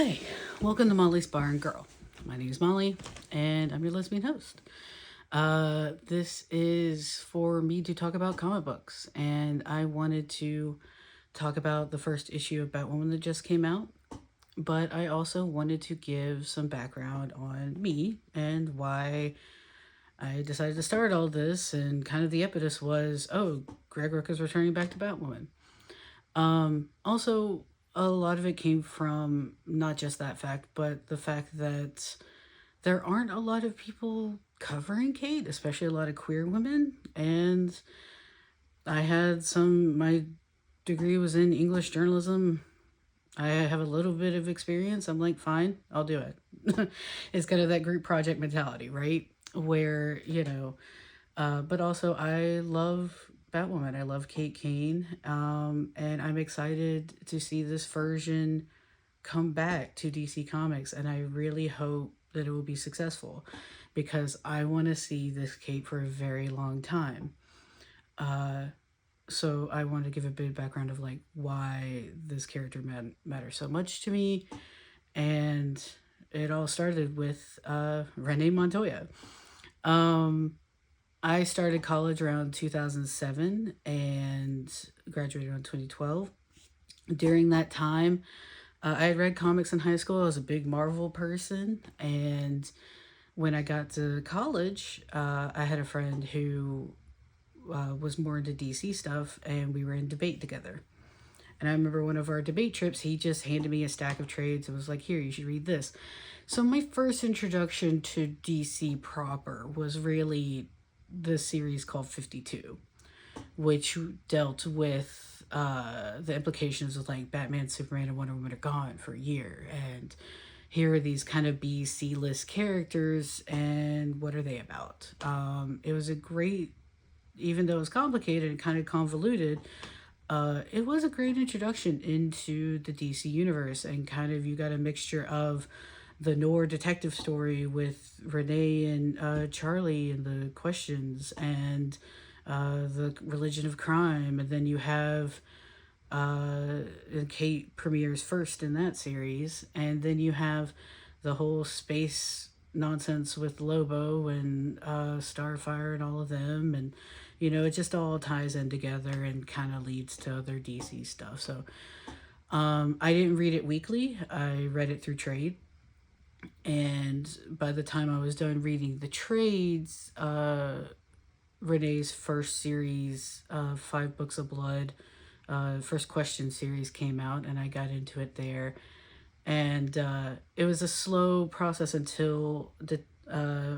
Hi, welcome to Molly's Bar and Girl. My name is Molly, and I'm your lesbian host. This is for me to talk about comic books, and I wanted to talk about the first issue of Batwoman that just came out, but I also wanted to give some background on me and why I decided to start all this, and kind of the impetus was, oh, Greg Rucka is returning back to Batwoman. Also, a lot of it came from not just that fact, but the fact that there aren't a lot of people covering Kate, especially a lot of queer women. And my degree was in English journalism. I have a little bit of experience. I'm like, fine, I'll do it. It's kind of that group project mentality, right? Where, but also I love Batwoman. I love Kate Kane. And I'm excited to see this version come back to DC Comics. And I really hope that it will be successful because I want to see this Kate for a very long time. So I want to give a bit of background of like why this character matters so much to me. And it all started with Renee Montoya. Um, I started college around 2007 and graduated around 2012. During that time, I had read comics in high school. I was a big Marvel person. And when I got to college, I had a friend who was more into DC stuff, and we were in debate together. And I remember one of our debate trips, he just handed me a stack of trades and was like, here, you should read this. So my first introduction to DC proper was really the series called 52, which dealt with the implications of like Batman, Superman, and Wonder Woman are gone for a year. And here are these kind of B, C list characters, and what are they about? It was a great, even though it was complicated and kind of convoluted, it was a great introduction into the DC universe, and kind of you got a mixture of the noir detective story with Renee and Charlie and the questions and the religion of crime, and then you have Kate premieres first in that series, and then you have the whole space nonsense with Lobo and Starfire and all of them, and it just all ties in together and kind of leads to other DC stuff. So I didn't read it weekly. I read it through trade. And by the time I was done reading the trades, Renee's first series, Five Books of Blood, first question series came out, and I got into it there. And it was a slow process until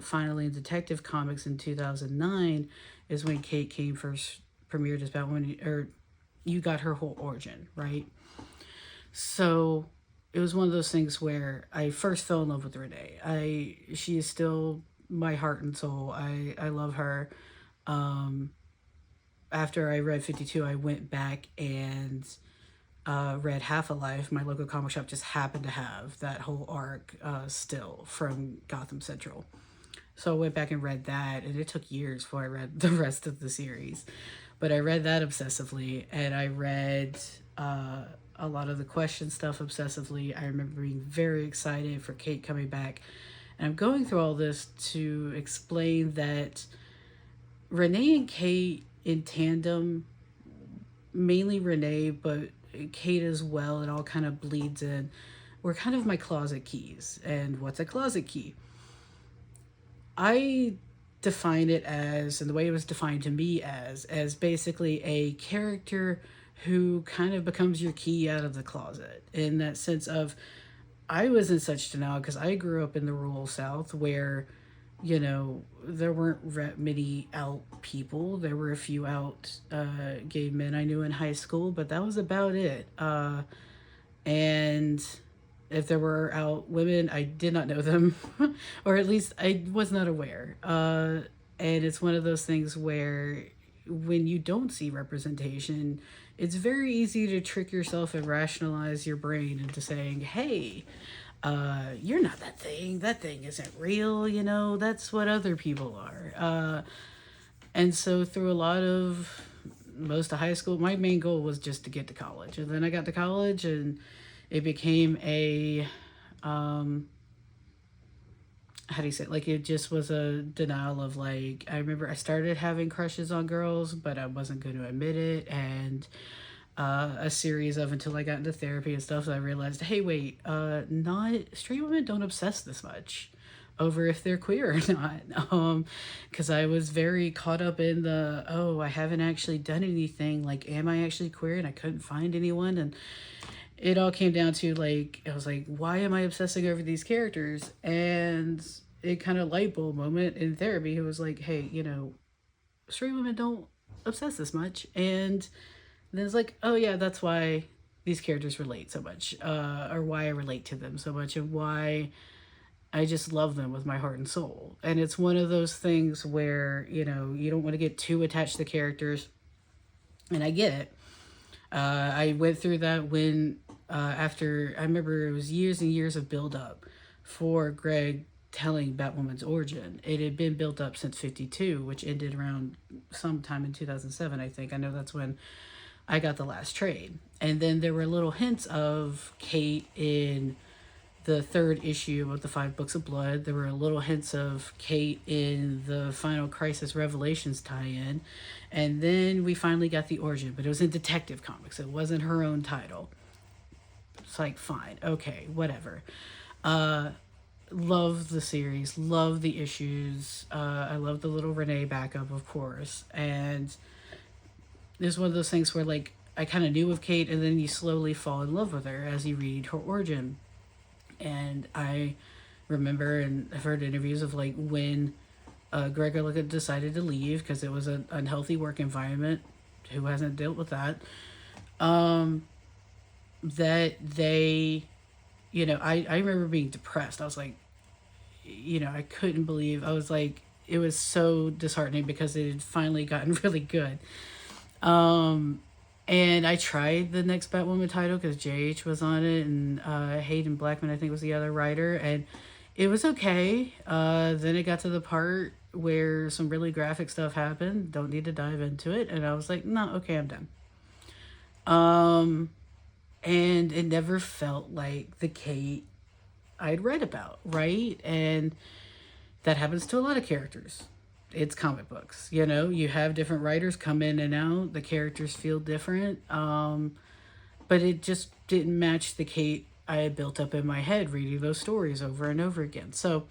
finally in Detective Comics in 2009 is when Kate Kane first premiered as Batwoman, or you got her whole origin, right? So it was one of those things where I first fell in love with Renee. She is still my heart and soul. I love her. After I read 52, I went back and read Half a Life. My local comic shop just happened to have that whole arc still from Gotham Central. So I went back and read that, and it took years before I read the rest of the series. But I read that obsessively, and I read a lot of the question stuff obsessively. I remember being very excited for Kate coming back. And I'm going through all this to explain that Renee and Kate in tandem, mainly Renee, but Kate as well, it all kind of bleeds in, were kind of my closet keys. And what's a closet key? I define it as, and the way it was defined to me as basically a character who kind of becomes your key out of the closet, in that sense of, I was in such denial because I grew up in the rural South where, there weren't many out people. There were a few out gay men I knew in high school, but that was about it. And if there were out women, I did not know them, or at least I was not aware. And it's one of those things where when you don't see representation, it's very easy to trick yourself and rationalize your brain into saying, hey, you're not that thing. That thing isn't real, that's what other people are. And so through a lot of most of high school, my main goal was just to get to college. And then I got to college and it became a How do you say it? Like, it just was a denial of, like, I remember I started having crushes on girls, but I wasn't going to admit it, and a series of, until I got into therapy and stuff, so I realized, hey, wait, not straight women don't obsess this much over if they're queer or not. Because I was very caught up in the, oh, I haven't actually done anything, like, am I actually queer? And I couldn't find anyone. And it all came down to, like, I was like, why am I obsessing over these characters? And it kind of light bulb moment in therapy. It was like, hey, straight women don't obsess this much. And then it's like, oh yeah, that's why these characters relate so much, or why I relate to them so much, and why I just love them with my heart and soul. And it's one of those things where, you don't want to get too attached to the characters. And I get it. I went through that when, after, I remember it was years and years of build up for Greg telling Batwoman's origin. It had been built up since 52, which ended around sometime in 2007, I think. I know that's when I got the last trade. And then there were little hints of Kate in the third issue of the 5 Books of Blood. There were little hints of Kate in the Final Crisis Revelations tie-in. And then we finally got the origin, but it was in Detective Comics. It wasn't her own title. It's like, fine, okay, whatever. Love the series, love the issues. I love the little Renee backup, of course. And it's one of those things where, like, I kind of knew of Kate, and then you slowly fall in love with her as you read her origin. And I remember, and I've heard interviews of, like, when Greg decided to leave because it was an unhealthy work environment. Who hasn't dealt with that? That they, I remember being depressed. I was like, I couldn't believe. I was like, it was so disheartening because it had finally gotten really good. And I tried the next Batwoman title because JH was on it, and Hayden Blackman, I think, was the other writer, and it was okay. Then it got to the part where some really graphic stuff happened. Don't need to dive into it. And I was like, no, okay, I'm done. And it never felt like the Kate I'd read about, right? And that happens to a lot of characters. It's comic books, you have different writers come in and out, the characters feel different, but it just didn't match the Kate I had built up in my head reading those stories over and over again. So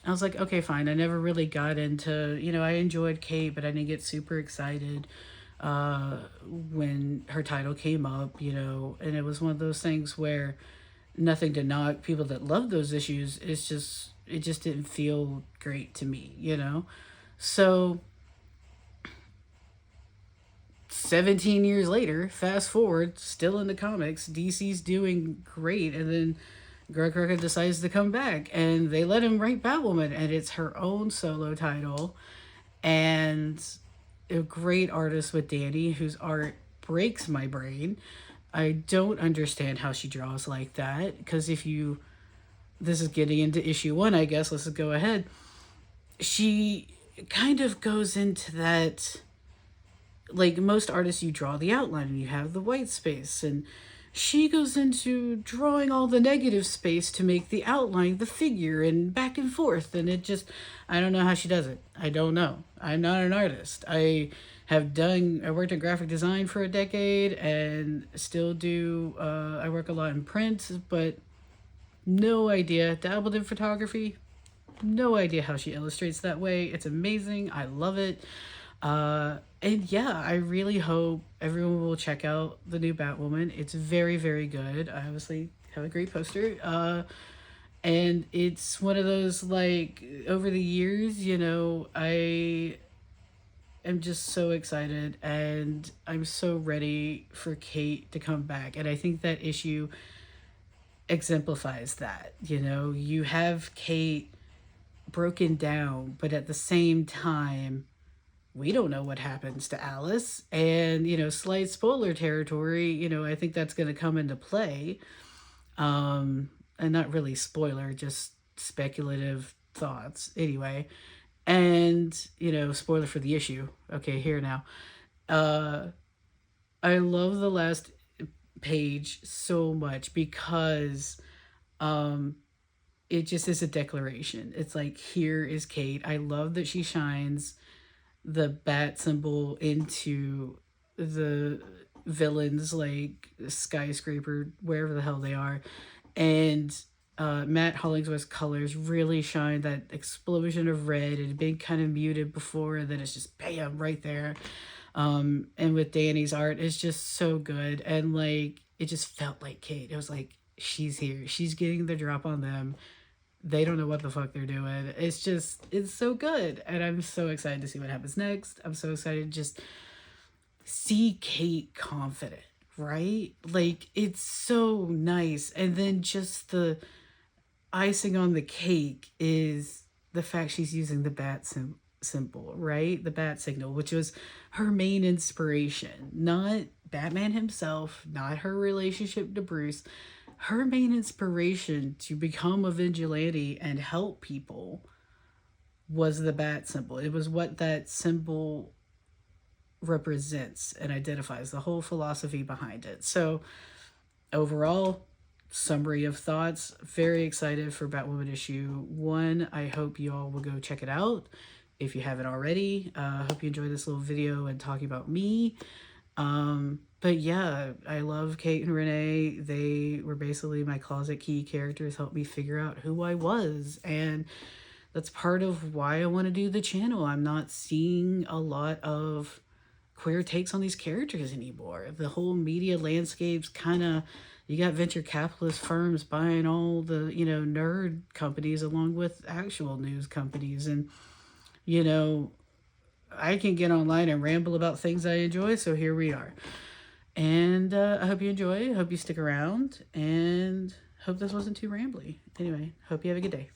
I was like, okay, fine. I never really got into, I enjoyed Kate, but I didn't get super excited when her title came up, and it was one of those things where, nothing to knock people that love those issues, it just didn't feel great to me, So 17 years later, fast forward, still in the comics, DC's doing great, and then Greg Rucka decides to come back, and they let him write Batwoman, and it's her own solo title, and a great artist with Danny, whose art breaks my brain. I don't understand how she draws like that, because this is getting into issue 1, I guess, let's go ahead. She kind of goes into that, like most artists, you draw the outline and you have the white space, and she goes into drawing all the negative space to make the outline the figure, and back and forth, and I don't know how she does it. I don't know. I'm not an artist. I worked in graphic design for a decade and still do. I work a lot in print, but no idea. Dabbled in photography, no idea how she illustrates that way. It's amazing. I love it. And yeah, I really hope everyone will check out the new Batwoman. It's very, very good. I obviously have a great poster. And it's one of those, like, over the years, I am just so excited, and I'm so ready for Kate to come back. And I think that issue exemplifies that. You have Kate broken down, but at the same time, we don't know what happens to Alice. And, slight spoiler territory, I think that's going to come into play. And not really spoiler, just speculative thoughts. Anyway, and, spoiler for the issue. Okay, here now. I love the last page so much because It just is a declaration. It's like, here is Kate. I love that she shines the bat symbol into the villains, like skyscraper, wherever the hell they are. And Matt Hollingsworth's colors really shine that explosion of red. It had been kind of muted before, and then it's just bam right there. And with Danny's art, it's just so good. And like, it just felt like Kate. It was like, she's here. She's getting the drop on them. They don't know what the fuck they're doing. It's so good. And I'm so excited to see what happens next. I'm so excited to just see Kate confident, right? Like, it's so nice. And then just the icing on the cake is the fact she's using the symbol, right? The bat signal, which was her main inspiration. Not Batman himself, not her relationship to Bruce. Her main inspiration to become a vigilante and help people was the bat symbol. It was what that symbol represents and identifies, the whole philosophy behind it. So overall, summary of thoughts, very excited for Batwoman issue 1. I hope you all will go check it out if you haven't already. Hope you enjoyed this little video and talking about me. But yeah, I love Kate and Renee. They were basically my closet key characters, helped me figure out who I was, and that's part of why I want to do the channel. I'm not seeing a lot of queer takes on these characters anymore. The whole media landscape's kind of, you got venture capitalist firms buying all the, nerd companies along with actual news companies. And, I can get online and ramble about things I enjoy, so here we are. And I hope you enjoy. I hope you stick around, and hope this wasn't too rambly. Anyway, hope you have a good day.